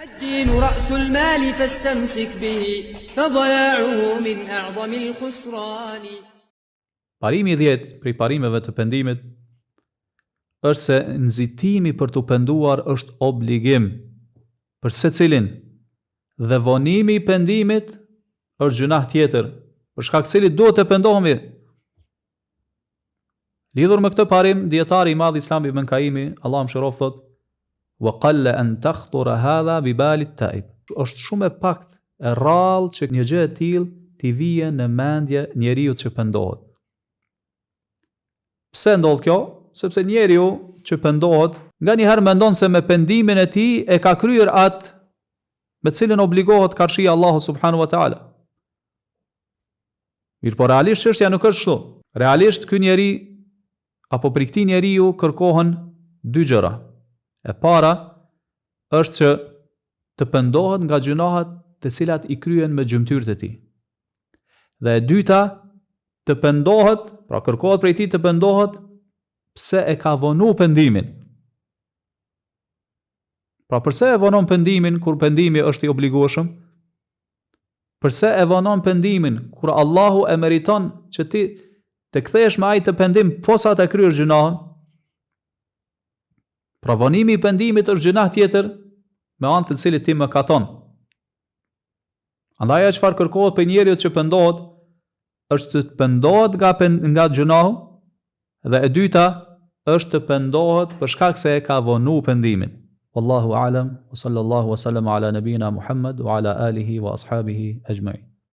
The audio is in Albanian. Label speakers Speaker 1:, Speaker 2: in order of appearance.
Speaker 1: الدين رأس المال فاستمسك به فضياعه من أعظم الخسران.
Speaker 2: Parimi 10 prej parimeve të pendimit është se nxitimi për të penduar është obligim për secilin dhe vonimi i pendimit është gjunah tjetër, për shkak të cilit duhet të pendohemi. Lidhur me këtë parim, dietari i madh Islam Ibn Kaimi, Allahu mëshiroft, thot: "Wa qalla an takhtura hadha bi bali at-taib." Është shumë e paktë e rrallë që një gjë e tillë t'i vijë në mendje njeriu që pendohet. Pse ndodh kjo? Sepse njeriu që pendohet, nganjëherë mendon se me pendimin e tij e ka kryer atë me cilën obligohet karshia Allahu subhanahu wa taala. Mirë, po realisht çështja nuk është kështu. Realisht ky njeri apo për këtij njeriu kërkohen dy gjëra. E para është që të pendohet nga gjunahet të cilat i kryen me gjymtyrët e tij. Dhe e dyta, të pendohet, pra kërkohet prej tij të pendohet pse e ka vonu pendimin. Pra përse e vonon pendimin kur pendimi është i obligueshëm? Përse e vonon pendimin kur Allahu e meriton që ti të kthehesh me ai të pendim posa të kryesh gjunahën? Pra vonimi i pendimit është gjunah tjetër me anë të cilit ti mëkaton. Andaj ajo çfarë kërkohet për njeriu që pendohet është të pendohet nga gjunahu, dhe e dyta është të pendohet për shkak se e ka vonu pendimin. Wallahu a'lam, wa sallallahu wa sallam ala nabina Muhammad wa ala alihi wa ashabihi ajma'in.